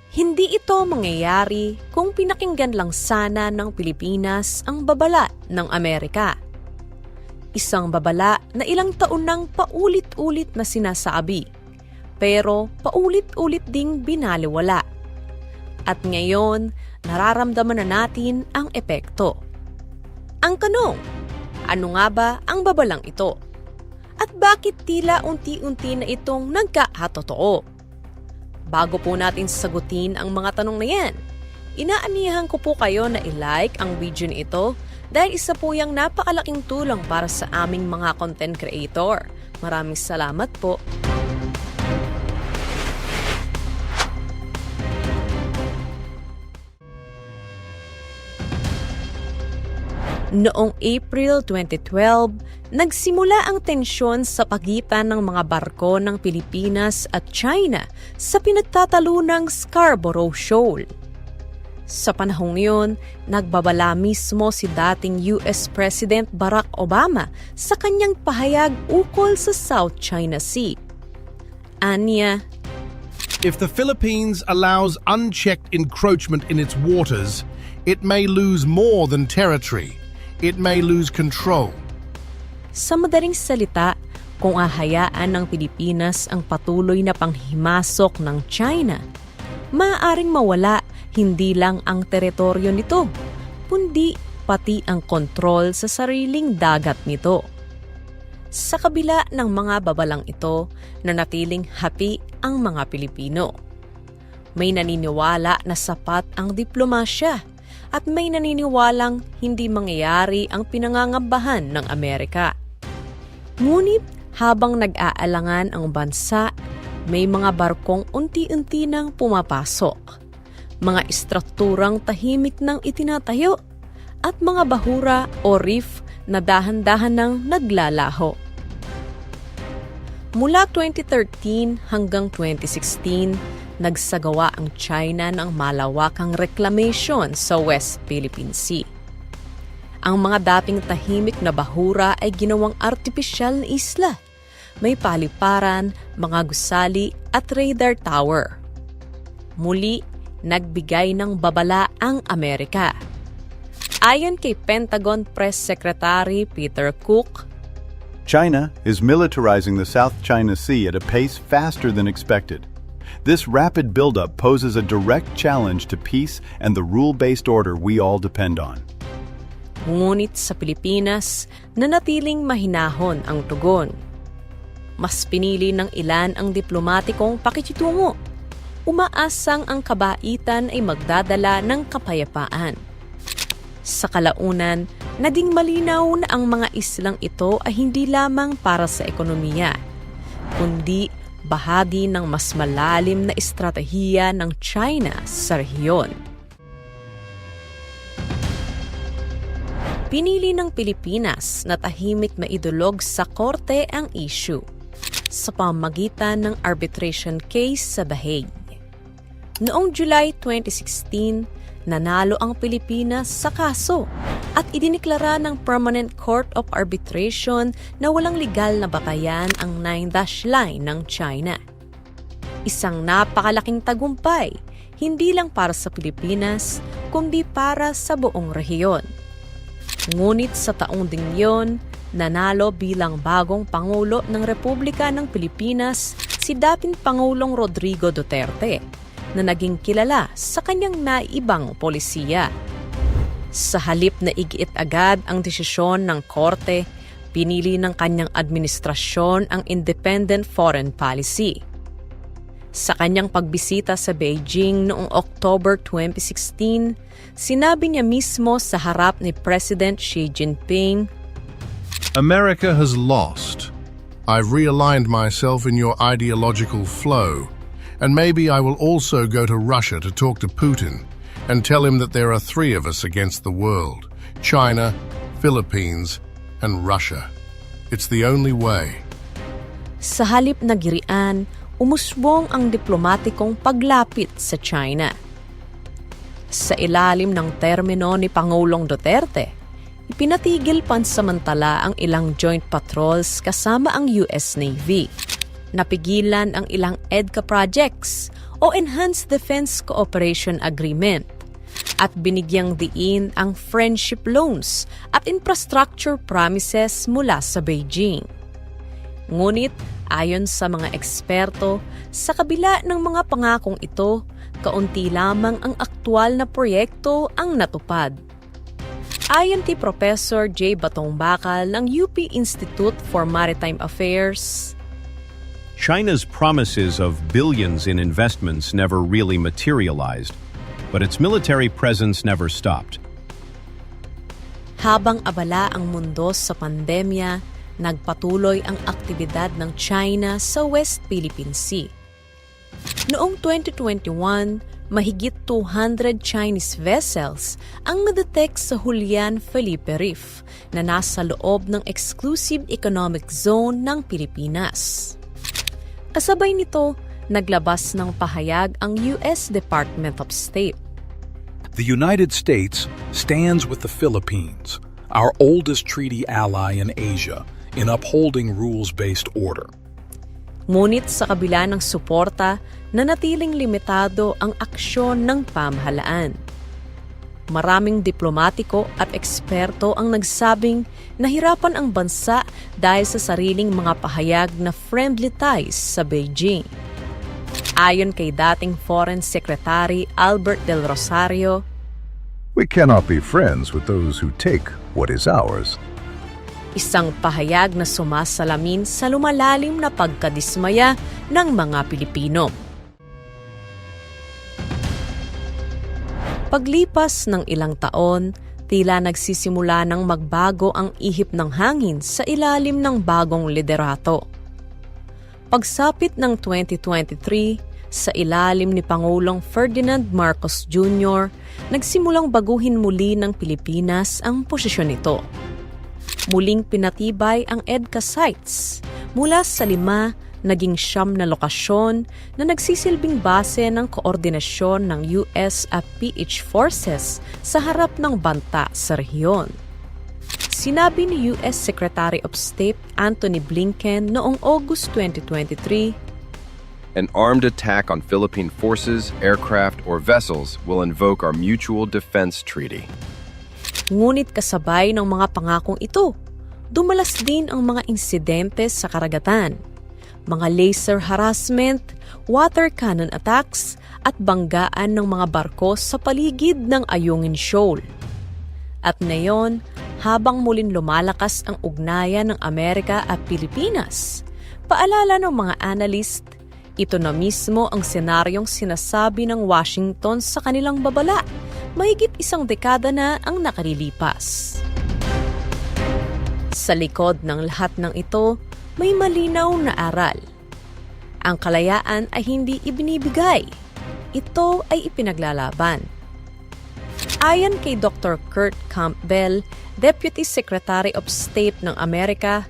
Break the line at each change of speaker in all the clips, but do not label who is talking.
Hindi ito mangyayari kung pinakinggan lang sana ng Pilipinas ang babala ng Amerika. Isang babala na ilang taon nang paulit-ulit na sinasabi, pero paulit-ulit ding binaliwala. At ngayon, nararamdaman na natin ang epekto. Ang tanong, ano nga ba ang babalang ito? At bakit tila unti-unti na itong nagkakatotoo? Bago po natin sagutin ang mga tanong na yan, inaaniyahan ko po kayo na i-like ang video na ito dahil isa po yung napakalaking tulong para sa aming mga content creator. Maraming salamat po. Noong April 2012, nagsimula ang tensyon sa pagitan ng mga barko ng Pilipinas at China sa pinagtatalunang Scarborough Shoal. Sa panahong yun, nagbabala mismo si dating US President Barack Obama sa kanyang pahayag ukol sa South China Sea. Anya,
if the Philippines allows unchecked encroachment in its waters, it may lose more than territory. It may lose control.
Sa madaling salita, kung ahayaan ng Pilipinas ang patuloy na panghimasok ng China, maaaring mawala hindi lang ang teritoryo nito, kundi pati ang kontrol sa sariling dagat nito. Sa kabila ng mga babalang ito, nanatiling happy ang mga Pilipino. May naniniwala na sapat ang diplomasya at may naniniwalang hindi mangyayari ang pinangangambahan ng Amerika. Ngunit habang nag-aalangan ang bansa, may mga barkong unti-unti nang pumapasok, mga istrukturang tahimik nang itinatayo, at mga bahura o reef na dahan-dahan nang naglalaho. Mula 2013 hanggang 2016, nagsagawa ang China ng malawakang reclamation sa West Philippine Sea. Ang mga dating tahimik na bahura ay ginawang artipisyal na isla. May paliparan, mga gusali at radar tower. Muli, nagbigay ng babala ang Amerika. Ayon kay Pentagon Press Secretary Peter Cook,
China is militarizing the South China Sea at a pace faster than expected. This rapid buildup poses a direct challenge to peace and the rule-based order we all depend on.
Ngunit sa Pilipinas, nanatiling mahinahon ang tugon. Mas pinili ng ilan ang diplomatikong pakikitungo. Umaasang ang kabaitan ay magdadala ng kapayapaan. Sa kalaunan, naging malinaw na ang mga islang ito ay hindi lamang para sa ekonomiya, kundi bahagi ng mas malalim na estratehiya ng China sa rehiyon. Pinili ng Pilipinas na tahimik na idulog sa korte ang issue sa pamamagitan ng arbitration case sa The Hague. Noong July 2016, nanalo ang Pilipinas sa kaso at idiniklara ng Permanent Court of Arbitration na walang legal na batayan ang 9-dash line ng China. Isang napakalaking tagumpay, hindi lang para sa Pilipinas, kundi para sa buong rehiyon. Ngunit sa taong ding yon, nanalo bilang bagong Pangulo ng Republika ng Pilipinas si dating Pangulong Rodrigo Duterte, na naging kilala sa kanyang naibang polisiya. Sa halip na igiit agad ang desisyon ng korte, pinili ng kanyang administrasyon ang independent foreign policy. Sa kanyang pagbisita sa Beijing noong October 2016, sinabi niya mismo sa harap ni President Xi Jinping,
America has lost. I've realigned myself in your ideological flow. And maybe I will also go to Russia to talk to Putin and tell him that there are three of us against the world: China, Philippines, and Russia. It's the only way.
Sa halip na girian, umusbong ang diplomatikong paglapit sa China. Sa ilalim ng termino ni Pangulong Duterte, ipinatigil pansamantala ang ilang joint patrols kasama ang US Navy. Napigilan ang ilang EDCA projects o Enhanced Defense Cooperation Agreement at binigyang diin ang friendship loans at infrastructure promises mula sa Beijing. Ngunit ayon sa mga eksperto, sa kabila ng mga pangakong ito, kaunti lamang ang aktwal na proyekto ang natupad. Ayon kay Professor J. Batong Bakal ng UP Institute for Maritime Affairs,
China's promises of billions in investments never really materialized, but its military presence never stopped.
habang abala ang mundo sa pandemya, nagpatuloy ang aktibidad ng China sa West Philippine Sea. Noong 2021, mahigit 200 Chinese vessels ang nadetect sa Julian Felipe Reef na nasa loob ng exclusive economic zone ng Pilipinas. Kasabay nito, naglabas ng pahayag ang US Department of State.
The United States stands with the Philippines, our oldest treaty ally in Asia, in upholding rules-based order.
Ngunit sa kabila ng suporta, nanatiling limitado ang aksyon ng pamahalaan. Maraming diplomatiko at eksperto ang nagsabing nahirapan ang bansa dahil sa sariling mga pahayag na friendly ties sa Beijing. Ayon kay dating Foreign Secretary Albert Del Rosario,
We cannot be friends with those who take what is ours.
isang pahayag na sumasalamin sa lumalalim na pagkadismaya ng mga Pilipino. Paglipas ng ilang taon, tila nagsisimula ng magbago ang ihip ng hangin sa ilalim ng bagong liderato. Pagsapit ng 2023, sa ilalim ni Pangulong Ferdinand Marcos Jr., nagsimulang baguhin muli ng Pilipinas ang posisyon nito. Muling pinatibay ang EDCA sites mula sa 5 naging 9 na lokasyon na nagsisilbing base ng koordinasyon ng US at PH forces sa harap ng banta sa rehiyon. Sinabi ni US Secretary of State Antony Blinken noong August 2023,
An armed attack on Philippine forces, aircraft, or vessels will invoke our Mutual Defense Treaty.
ngunit kasabay ng mga pangakong ito, dumalas din ang mga insidente sa karagatan, mga laser harassment, water cannon attacks, at banggaan ng mga barko sa paligid ng Ayungin Shoal. At ngayon, habang muling lumalakas ang ugnayan ng Amerika at Pilipinas, paalala ng mga analyst, ito na mismo ang senaryong sinasabi ng Washington sa kanilang babala, mahigit 1 dekada na ang nakalilipas. Sa likod ng lahat ng ito, may malinaw na aral. Ang kalayaan ay hindi ibinibigay. Ito ay ipinaglalaban. Ayon kay Dr. Kurt Campbell, Deputy Secretary of State ng Amerika,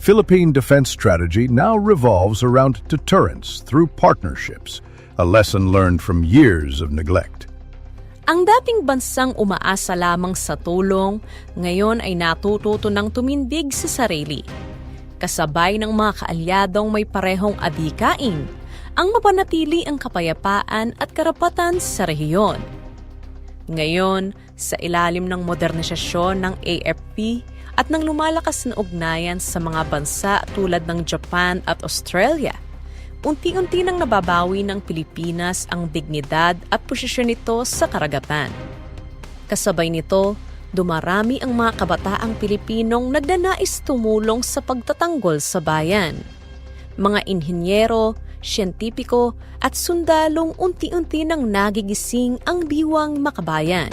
Philippine defense strategy now revolves around deterrence through partnerships, a lesson learned from years of neglect.
ang dating bansang umaasa lamang sa tulong, ngayon ay natututo ng tumindig sa sarili. Kasabay ng mga kaalyadong may parehong adhikain, ang mapanatili ang kapayapaan at karapatan sa rehiyon. Ngayon, sa ilalim ng modernisasyon ng AFP at ng lumalakas na ugnayan sa mga bansa tulad ng Japan at Australia, unti-unti nang nababawi ng Pilipinas ang dignidad at posisyon nito sa karagatan. Kasabay nito, dumarami ang mga kabataang Pilipinong nagnanais tumulong sa pagtatanggol sa bayan. Mga inhinyero, siyentipiko at sundalong unti-unti nang nagigising ang diwang makabayan.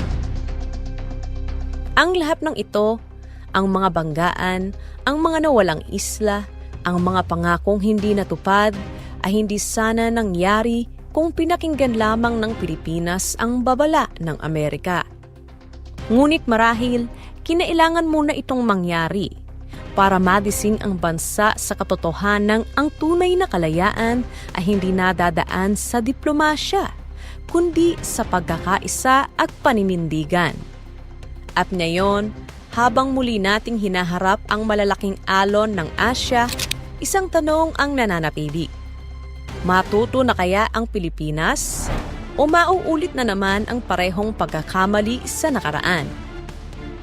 Ang lahat ng ito, ang mga banggaan, ang mga nawalang isla, ang mga pangakong hindi natupad, ay hindi sana nangyari kung pinakinggan lamang ng Pilipinas ang babala ng Amerika. Ngunit marahil, kinailangan muna itong mangyari para madising ang bansa sa katotohanang ang tunay na kalayaan ay hindi nadadaan sa diplomasya, kundi sa pagkakaisa at paninindigan. At ngayon, habang muli nating hinaharap ang malalaking alon ng Asya, isang tanong ang nananatili. Matuto na kaya ang Pilipinas? O mauulit na naman ang parehong pagkakamali sa nakaraan?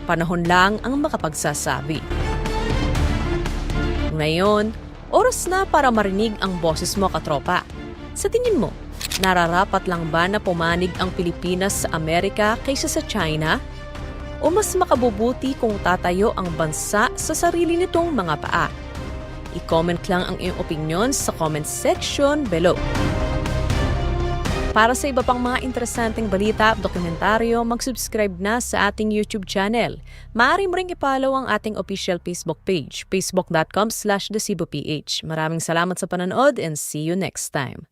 Panahon lang ang makapagsasabi. Ngayon, oras na para marinig ang boses mo, katropa. Sa tingin mo, nararapat lang ba na pumanig ang Pilipinas sa Amerika kaysa sa China? O mas makabubuti kung tatayo ang bansa sa sarili nitong mga paa? I-comment lang ang iyong opinion sa comment section below. Para sa iba pang mga interesanteng balita at dokumentaryo, mag-subscribe na sa ating YouTube channel. Maaari mo ring i-follow ang ating official Facebook page, facebook.com/theceboph. Maraming salamat sa panonood and see you next time.